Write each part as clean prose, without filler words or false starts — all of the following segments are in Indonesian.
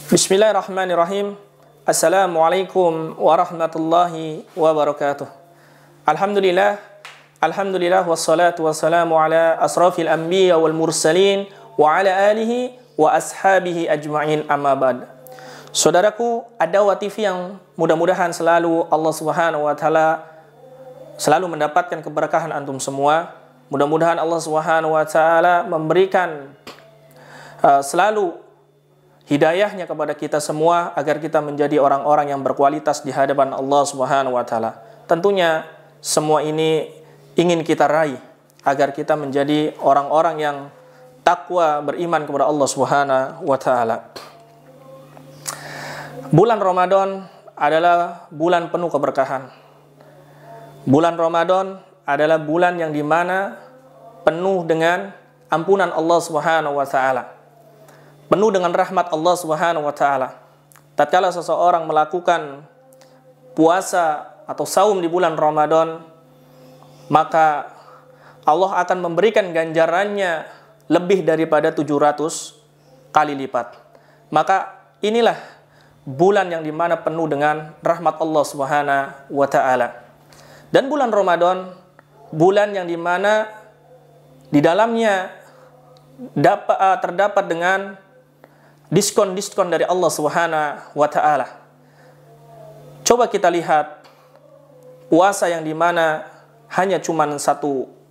Bismillahirrahmanirrahim. Assalamualaikum warahmatullahi wabarakatuh. Alhamdulillah, wassalatu wassalamu ala asrafil anbiya wal mursalin wa ala alihi wa ashabihi ajma'in, amma ba'd. Saudaraku, Ad-Da'wah TV yang mudah-mudahan selalu Allah Subhanahu wa taala selalu mendapatkan keberkahan antum semua. Mudah-mudahan Allah Subhanahu wa taala memberikan selalu hidayahnya kepada kita semua agar kita menjadi orang-orang yang berkualitas di hadapan Allah Subhanahu wa taala. Tentunya semua ini ingin kita raih agar kita menjadi orang-orang yang takwa, beriman kepada Allah Subhanahu wa taala. Bulan Ramadan adalah bulan penuh keberkahan. Bulan Ramadan adalah bulan yang dimana penuh dengan ampunan Allah Subhanahu wa taala, penuh dengan rahmat Allah Subhanahu wa taala. Tatkala seseorang melakukan puasa atau saum di bulan Ramadan, maka Allah akan memberikan ganjarannya lebih daripada 700 kali lipat. Maka inilah bulan yang dimana penuh dengan rahmat Allah Subhanahu wa taala. Dan bulan Ramadan, bulan yang dimana di dalamnya terdapat dengan diskon-diskon dari Allah Subhanahu wa taala. Coba kita lihat puasa yang dimana hanya cuma 1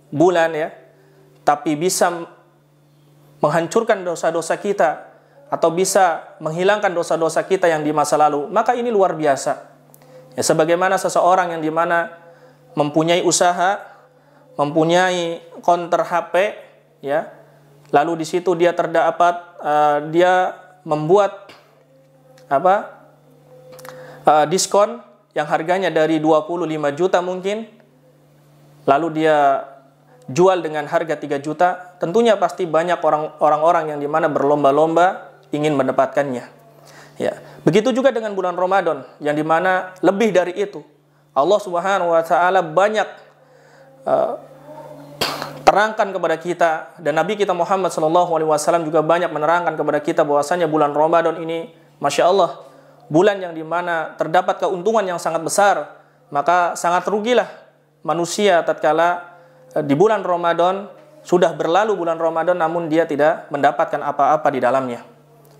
bulan ya, tapi bisa menghancurkan dosa-dosa kita atau bisa menghilangkan dosa-dosa kita yang di masa lalu. Maka ini luar biasa. Ya, sebagaimana seseorang yang dimana mempunyai usaha, mempunyai konter HP, ya, lalu di situ dia terdapat dia membuat diskon yang harganya dari 25 juta mungkin, lalu dia jual dengan harga 3 juta, tentunya pasti banyak orang-orang yang dimana berlomba-lomba ingin mendapatkannya. Ya, begitu juga dengan bulan Ramadan yang dimana lebih dari itu. Allah Subhanahu wa taala banyak terangkan kepada kita, dan Nabi kita Muhammad SAW juga banyak menerangkan kepada kita bahwasanya bulan Ramadan ini, Masya Allah, bulan yang dimana terdapat keuntungan yang sangat besar. Maka sangat rugilah manusia tatkala di bulan Ramadan, sudah berlalu bulan Ramadan namun dia tidak mendapatkan apa-apa di dalamnya.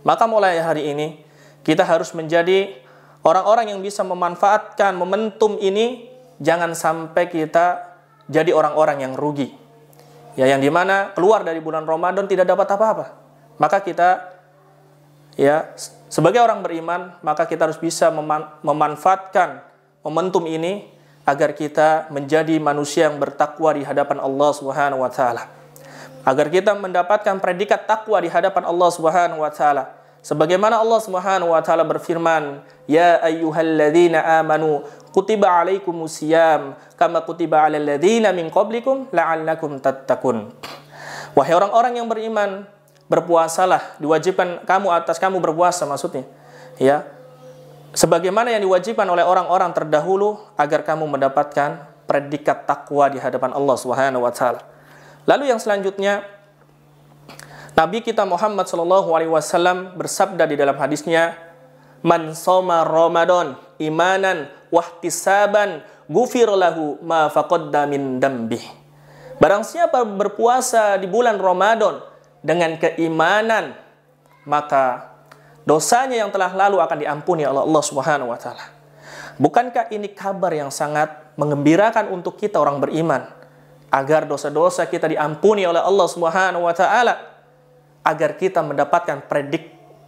Maka mulai hari ini kita harus menjadi orang-orang yang bisa memanfaatkan momentum ini. Jangan sampai kita jadi orang-orang yang rugi, ya, yang dimana keluar dari bulan Ramadan tidak dapat apa-apa. Maka kita, ya, sebagai orang beriman, maka kita harus bisa memanfaatkan momentum ini agar kita menjadi manusia yang bertakwa di hadapan Allah Subhanahu wa taala. Agar kita mendapatkan predikat takwa di hadapan Allah Subhanahu wa taala. Sebagaimana Allah Subhanahu wa taala berfirman, "Ya ayyuhalladzina amanu kutiba alaikumusiyam kama kutiba alal ladzina min qablikum la'allakum tattaqun." Wahai orang-orang yang beriman, berpuasalah, diwajibkan atas kamu berpuasa maksudnya. Ya. Sebagaimana yang diwajibkan oleh orang-orang terdahulu agar kamu mendapatkan predikat takwa di hadapan Allah Subhanahu wa taala. Lalu yang selanjutnya, Nabi kita Muhammad SAW bersabda di dalam hadisnya, "Man shoma Ramadan imanan wahtisaban ghufir lahu ma faqadda min dambih." Barang siapa berpuasa di bulan Ramadan dengan keimanan, maka dosanya yang telah lalu akan diampuni oleh Allah Subhanahu wa taala. Bukankah ini kabar yang sangat mengembirakan untuk kita orang beriman, agar dosa-dosa kita diampuni oleh Allah Subhanahu wa taala, agar kita mendapatkan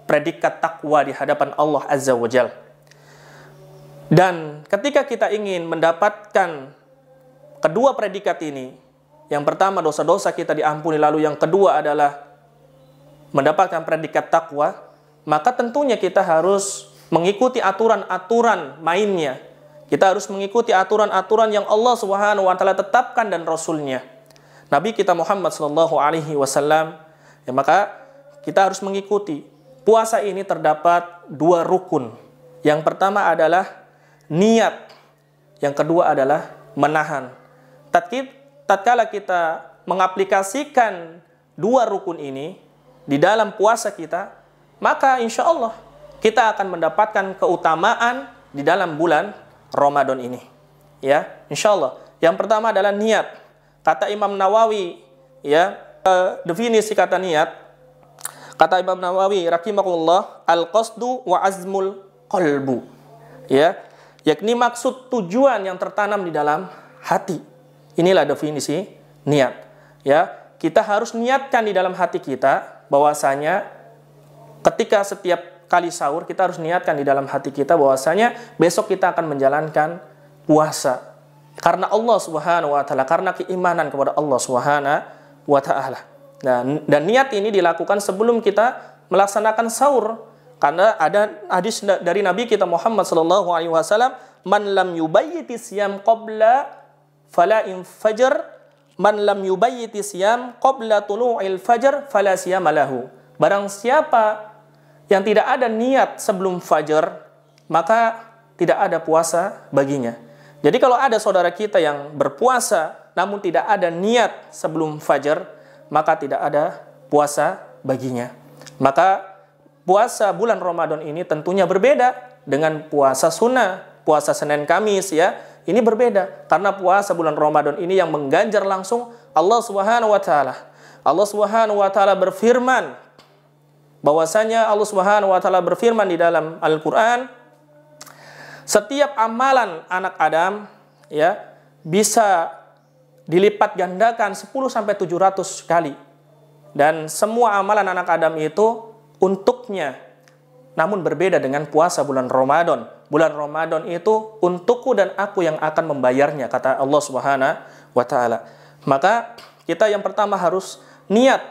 predikat takwa di hadapan Allah Azza wa Jalla. Dan ketika kita ingin mendapatkan kedua predikat ini, yang pertama dosa-dosa kita diampuni, lalu yang kedua adalah mendapatkan predikat takwa, maka tentunya kita harus mengikuti aturan-aturan mainnya. Kita harus mengikuti aturan-aturan yang Allah Subhanahu wa taala tetapkan dan Rasulnya. Nabi kita Muhammad SAW, ya, maka kita harus mengikuti. Puasa ini terdapat 2 rukun. Yang pertama adalah niat. Yang kedua adalah menahan. Tatkala kita mengaplikasikan 2 rukun ini di dalam puasa kita, maka insya Allah kita akan mendapatkan keutamaan di dalam bulan Ramadan ini. Ya, insyaallah. Yang pertama adalah niat. Kata Imam Nawawi, ya, definisi kata niat. Kata Imam Nawawi rahimahullah, al-qasdu wa azmul qalbu. Ya, yakni maksud tujuan yang tertanam di dalam hati. Inilah definisi niat. Ya, kita harus niatkan di dalam hati kita bahwasanya ketika setiap kali sahur kita harus niatkan di dalam hati kita bahwasanya besok kita akan menjalankan puasa karena Allah Subhanahu wa taala, karena keimanan kepada Allah Subhanahu wa taala. Dan niat ini dilakukan sebelum kita melaksanakan sahur, karena ada hadis dari Nabi kita Muhammad sallallahu alaihi wasallam, man lam yubayyiti siyam qabla fala in fajr, man lam yubayyiti siyam qabla tulu'il fajr fala siyama lahu. Barang siapa yang tidak ada niat sebelum fajar, maka tidak ada puasa baginya. Jadi kalau ada saudara kita yang berpuasa namun tidak ada niat sebelum fajar, maka tidak ada puasa baginya. Maka puasa bulan Ramadan ini tentunya berbeda dengan puasa sunnah, puasa Senin Kamis, ya. Ini berbeda karena puasa bulan Ramadan ini yang mengganjar langsung Allah Subhanahu wa taala. Allah Subhanahu wa taala berfirman bahwasanya Allah Subhanahu wa taala berfirman di dalam Al-Qur'an, setiap amalan anak Adam, ya, bisa dilipat gandakan 10 sampai 700 kali. Dan semua amalan anak Adam itu untuknya. Namun berbeda dengan puasa bulan Ramadan. Bulan Ramadan itu untukku dan aku yang akan membayarnya, kata Allah Subhanahu wa taala. Maka kita yang pertama harus niat,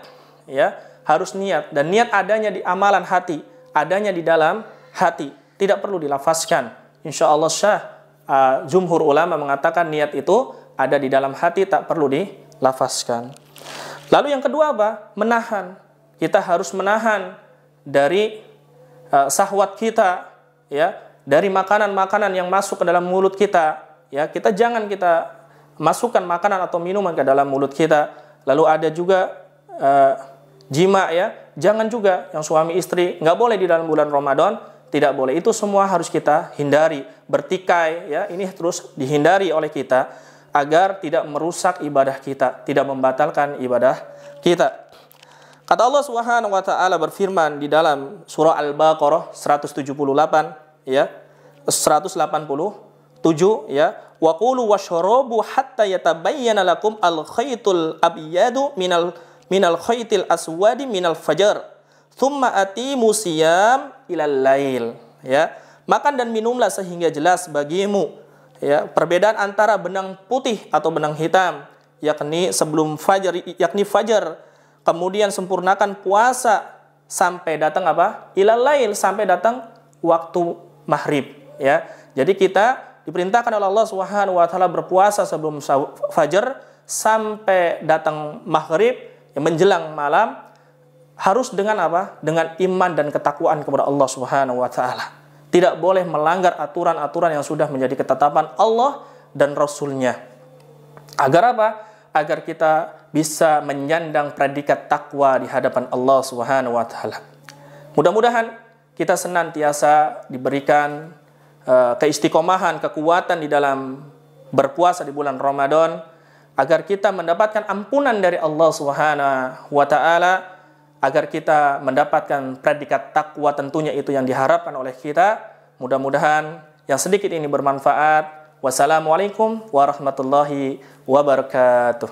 ya, harus niat, dan niat adanya di amalan hati, adanya di dalam hati, tidak perlu dilafazkan. Insyaallah jumhur ulama mengatakan niat itu ada di dalam hati, tak perlu dilafazkan. Lalu yang kedua apa? Menahan. Kita harus menahan dari syahwat kita, ya, dari makanan-makanan yang masuk ke dalam mulut kita, ya. Kita jangan kita masukkan makanan atau minuman ke dalam mulut kita. Lalu ada juga jima, ya. Jangan juga yang suami istri, nggak boleh di dalam bulan Ramadan, tidak boleh. Itu semua harus kita hindari. Bertikai, ya, ini terus dihindari oleh kita agar tidak merusak ibadah kita, tidak membatalkan ibadah kita. Kata Allah Subhanahu wa taala berfirman di dalam surah Al-Baqarah 178, ya, 187, ya, wa qulu washrabu hatta yatabayyana lakum al-khaytul abyadu minal khaytil aswadi minal fajar thumma atimu siyam ilal lail, ya. Makan dan minumlah sehingga jelas bagimu, ya, perbedaan antara benang putih atau benang hitam, yakni sebelum fajar, yakni fajar. Kemudian sempurnakan puasa sampai datang apa? Ilal lail, sampai datang waktu maghrib, ya. Jadi kita diperintahkan oleh Allah Subhanahu wa taala berpuasa sebelum fajar sampai datang maghrib, ya, menjelang malam, harus dengan apa? Dengan iman dan ketakwaan kepada Allah Subhanahu wa taala. Tidak boleh melanggar aturan-aturan yang sudah menjadi ketetapan Allah dan Rasul-Nya. Agar apa? Agar kita bisa menyandang predikat takwa di hadapan Allah Subhanahu wa taala. Mudah-mudahan kita senantiasa diberikan keistiqomahan, kekuatan di dalam berpuasa di bulan Ramadan, agar kita mendapatkan ampunan dari Allah Subhanahu wa taala, agar kita mendapatkan predikat takwa, tentunya itu yang diharapkan oleh kita. Mudah-mudahan yang sedikit ini bermanfaat. Wassalamualaikum warahmatullahi wabarakatuh.